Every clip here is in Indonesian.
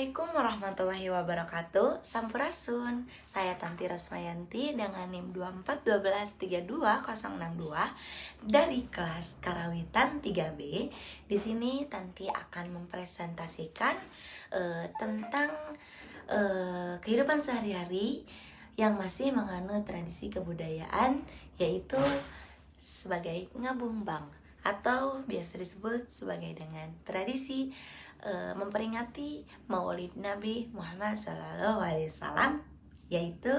Assalamualaikum warahmatullahi wabarakatuh. Sampurasun. Saya Tanti Rosmayanti dengan NIM 241232062 dari kelas Karawitan 3B. Di sini Tanti akan mempresentasikan tentang kehidupan sehari-hari yang masih mengandung tradisi kebudayaan, yaitu sebagai ngabumbang atau biasa disebut sebagai dengan tradisi memperingati Maulid Nabi Muhammad SAW, yaitu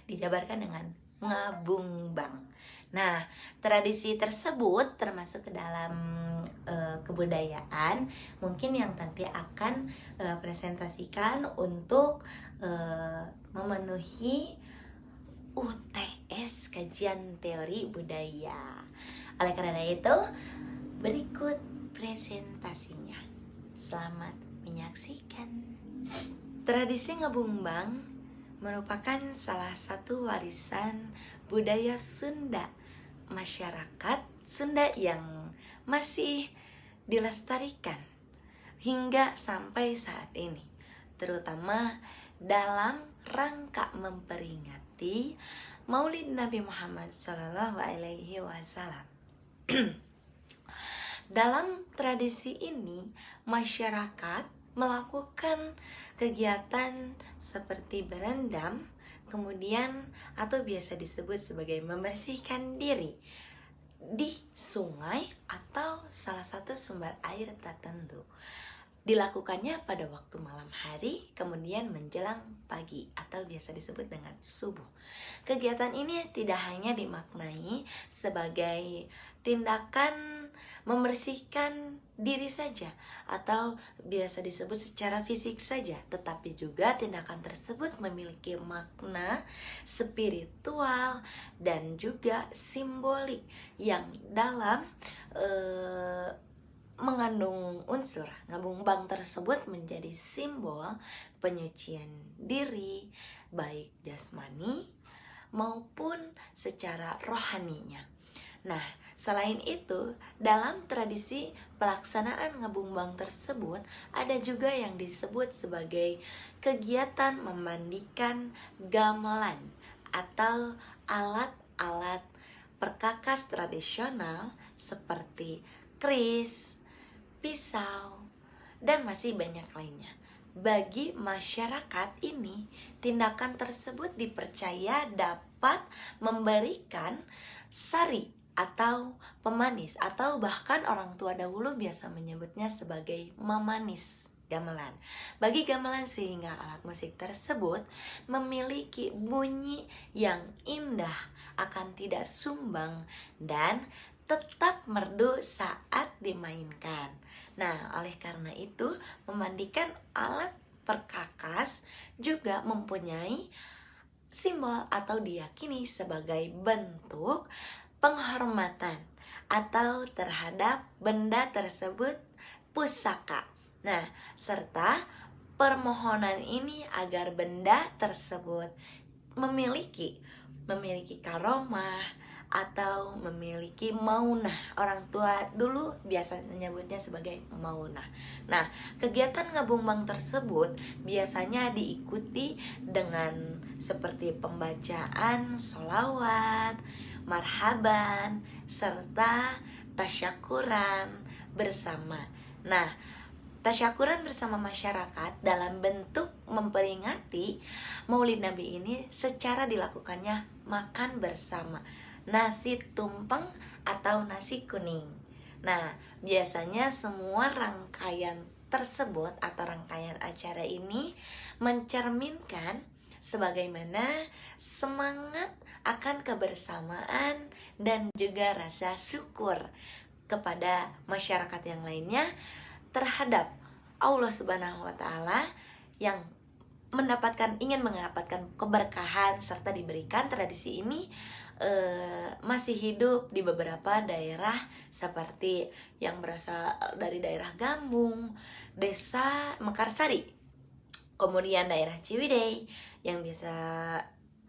dijabarkan dengan ngabungbang. Nah, tradisi tersebut termasuk ke dalam kebudayaan mungkin yang nanti akan presentasikan untuk memenuhi UTS kajian teori budaya. Oleh karena itu, berikut presentasinya. Selamat menyaksikan. Tradisi ngabumbang merupakan salah satu warisan budaya Sunda, masyarakat Sunda yang masih dilestarikan hingga sampai saat ini, terutama dalam rangka memperingati Maulid Nabi Muhammad SAW. Dalam tradisi ini, masyarakat melakukan kegiatan seperti berendam, kemudian atau biasa disebut sebagai membersihkan diri di sungai atau salah satu sumber air tertentu. Dilakukannya pada waktu malam hari, kemudian menjelang pagi atau biasa disebut dengan subuh. Kegiatan ini tidak hanya dimaknai sebagai tindakan membersihkan diri saja atau biasa disebut secara fisik saja, tetapi juga tindakan tersebut memiliki makna spiritual dan juga simbolik yang dalam mengandung unsur ngabumbang tersebut menjadi simbol penyucian diri baik jasmani maupun secara rohaninya. Nah, selain itu, dalam tradisi pelaksanaan ngabumbang tersebut ada juga yang disebut sebagai kegiatan memandikan gamelan atau alat-alat perkakas tradisional seperti keris, pisau, dan masih banyak lainnya. Bagi masyarakat ini, tindakan tersebut dipercaya dapat memberikan sari atau pemanis, atau bahkan orang tua dahulu biasa menyebutnya sebagai memanis gamelan. Bagi gamelan sehingga alat musik tersebut memiliki bunyi yang indah, akan tidak sumbang dan tetap merdu saat dimainkan. Nah, oleh karena itu, memandikan alat perkakas juga mempunyai simbol atau diyakini sebagai bentuk penghormatan atau terhadap benda tersebut pusaka. Nah, serta permohonan ini agar benda tersebut memiliki karomah atau memiliki maunah. Orang tua dulu biasa menyebutnya sebagai maunah. Nah, kegiatan ngabumbang tersebut biasanya diikuti dengan seperti pembacaan sholawat, marhaban, serta tasyakuran bersama. Nah, tasyakuran bersama masyarakat dalam bentuk memperingati Maulid Nabi ini secara dilakukannya makan bersama, nasi tumpeng atau nasi kuning. Nah, biasanya semua rangkaian tersebut atau rangkaian acara ini mencerminkan sebagaimana semangat akan kebersamaan dan juga rasa syukur kepada masyarakat yang lainnya terhadap Allah Subhanahu wa Ta'ala yang ingin mendapatkan keberkahan serta diberikan. Tradisi ini masih hidup di beberapa daerah seperti yang berasal dari daerah Gambung, Desa Mekarsari, kemudian daerah Ciwidey yang biasa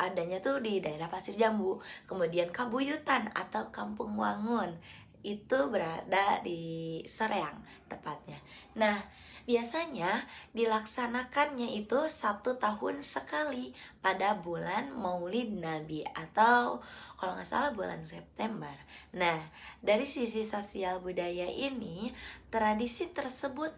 adanya tuh di daerah Pasir Jambu, kemudian Kabuyutan atau Kampung Wangun itu berada di Soreang tepatnya. Nah, Biasanya dilaksanakannya itu 1 tahun sekali pada bulan Maulid Nabi atau kalau nggak salah bulan September. Nah, dari sisi sosial budaya ini, tradisi tersebut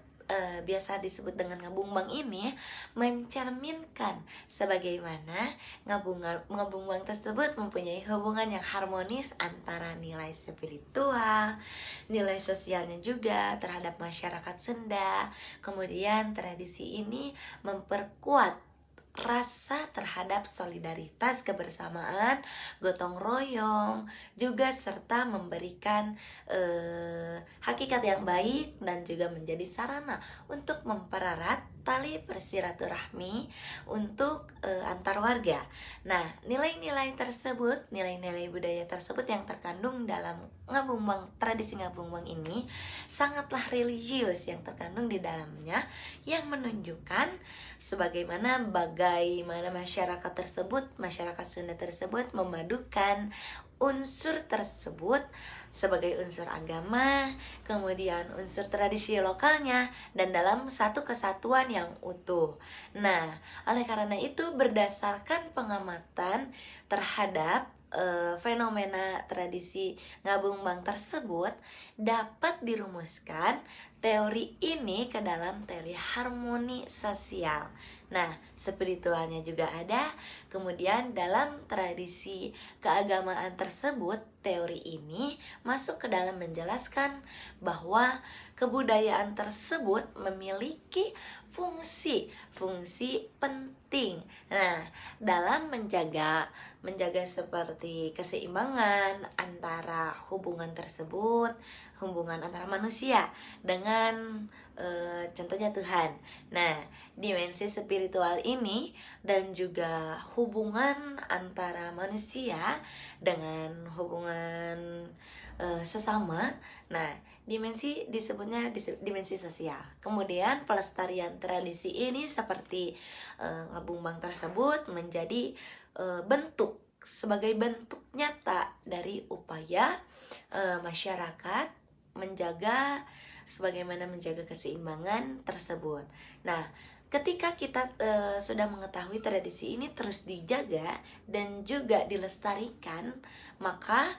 biasa disebut dengan ngabungbang ini mencerminkan sebagaimana ngabungbang tersebut mempunyai hubungan yang harmonis antara nilai spiritual, nilai sosialnya juga terhadap masyarakat Sunda. Kemudian tradisi ini memperkuat rasa terhadap solidaritas, kebersamaan, gotong royong, juga serta memberikan hakikat yang baik dan juga menjadi sarana untuk mempererat tali bersiraturahmi untuk antar warga. Nah, nilai-nilai tersebut, nilai-nilai budaya tersebut yang terkandung dalam tradisi ngabungbang ini sangatlah religius yang terkandung di dalamnya, yang menunjukkan bagaimana masyarakat Sunda tersebut memadukan unsur tersebut sebagai unsur agama, kemudian unsur tradisi lokalnya, dan dalam satu kesatuan yang utuh. Nah, oleh karena itu berdasarkan pengamatan terhadap fenomena tradisi ngabungbang tersebut, dapat dirumuskan teori ini ke dalam teori harmoni sosial. Nah, spiritualnya juga ada. Kemudian dalam tradisi keagamaan tersebut, teori ini masuk ke dalam menjelaskan bahwa kebudayaan tersebut memiliki fungsi penting. Nah, dalam menjaga seperti keseimbangan antara hubungan tersebut, hubungan antara manusia dengan contohnya Tuhan. Nah, dimensi spiritual ini dan juga hubungan antara manusia dengan hubungan sesama. Nah, disebutnya dimensi sosial. Kemudian pelestarian tradisi ini seperti ngabungbang tersebut menjadi sebagai bentuk nyata dari upaya masyarakat menjaga keseimbangan tersebut. Nah, ketika kita sudah mengetahui tradisi ini terus dijaga dan juga dilestarikan, maka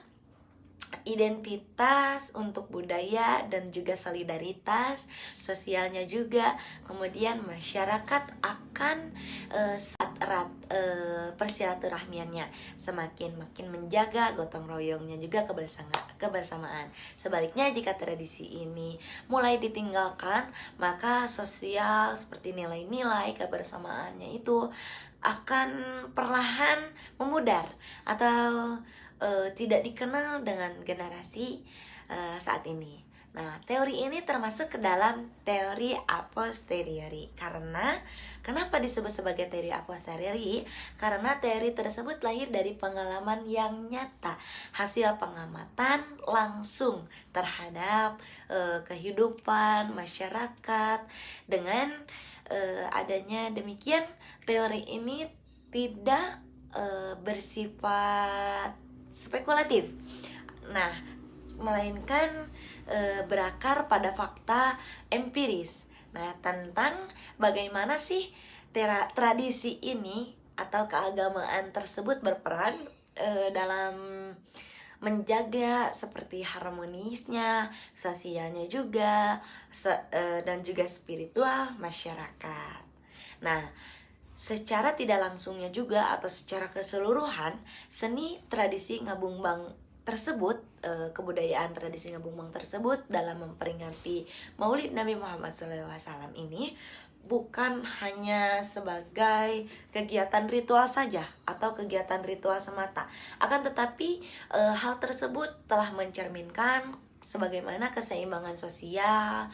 identitas untuk budaya dan juga solidaritas sosialnya juga, kemudian masyarakat akan erat persilaturahmiannya, makin menjaga gotong royongnya juga kebersamaan. Sebaliknya, jika tradisi ini mulai ditinggalkan, maka sosial seperti nilai-nilai kebersamaannya itu akan perlahan memudar atau tidak dikenal dengan generasi saat ini. Nah, teori ini termasuk ke dalam teori a posteriori. Kenapa disebut sebagai teori a posteriori? Karena teori tersebut lahir dari pengalaman yang nyata, hasil pengamatan langsung terhadap kehidupan masyarakat. Dengan adanya demikian, teori ini tidak bersifat spekulatif, nah melainkan berakar pada fakta empiris. Nah, tentang bagaimana sih tradisi ini atau keagamaan tersebut berperan dalam menjaga seperti harmonisnya, sosialnya juga, dan juga spiritual masyarakat. Nah, secara tidak langsungnya juga atau secara keseluruhan, seni tradisi ngabungbang tersebut, kebudayaan tradisi ngabungbang tersebut dalam memperingati Maulid Nabi Muhammad SAW ini bukan hanya sebagai kegiatan ritual saja atau kegiatan ritual semata, akan tetapi hal tersebut telah mencerminkan sebagaimana keseimbangan sosial,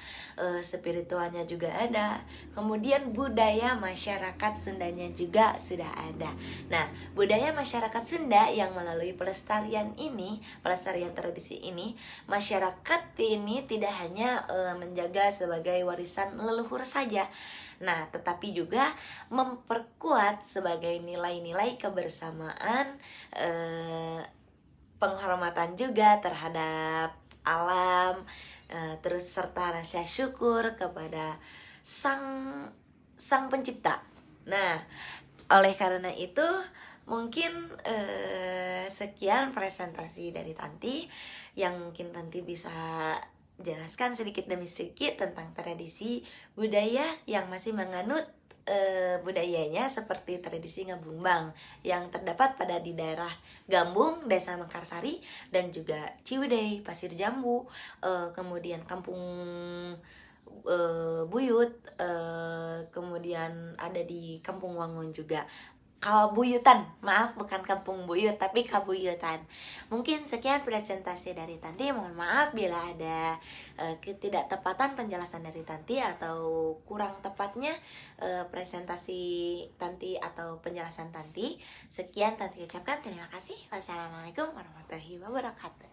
spiritualnya juga ada. Kemudian budaya masyarakat Sundanya juga sudah ada. Nah, budaya masyarakat Sunda yang melalui pelestarian tradisi ini, masyarakat ini tidak hanya menjaga sebagai warisan leluhur saja. Nah, tetapi juga memperkuat sebagai nilai-nilai kebersamaan, penghormatan juga terhadap alam, terus serta rasa syukur kepada sang sang pencipta. Nah, oleh karena itu mungkin sekian presentasi dari Tanti yang mungkin Tanti bisa jelaskan sedikit demi sedikit tentang tradisi budaya yang masih menganut budayanya seperti tradisi Ngabumbang yang terdapat di daerah Gambung, Desa Mekarsari, dan juga Ciwidey, Pasir Jambu, kemudian Kampung Buyut, kemudian ada di Kampung Wangun juga. Kabuyutan, maaf, bukan Kampung Buyut tapi Kabuyutan. Mungkin sekian presentasi dari Tanti. Mohon maaf bila ada ketidaktepatan penjelasan dari Tanti atau kurang tepatnya presentasi Tanti atau penjelasan Tanti. Sekian Tanti ucapkan, terima kasih. Wassalamualaikum warahmatullahi wabarakatuh.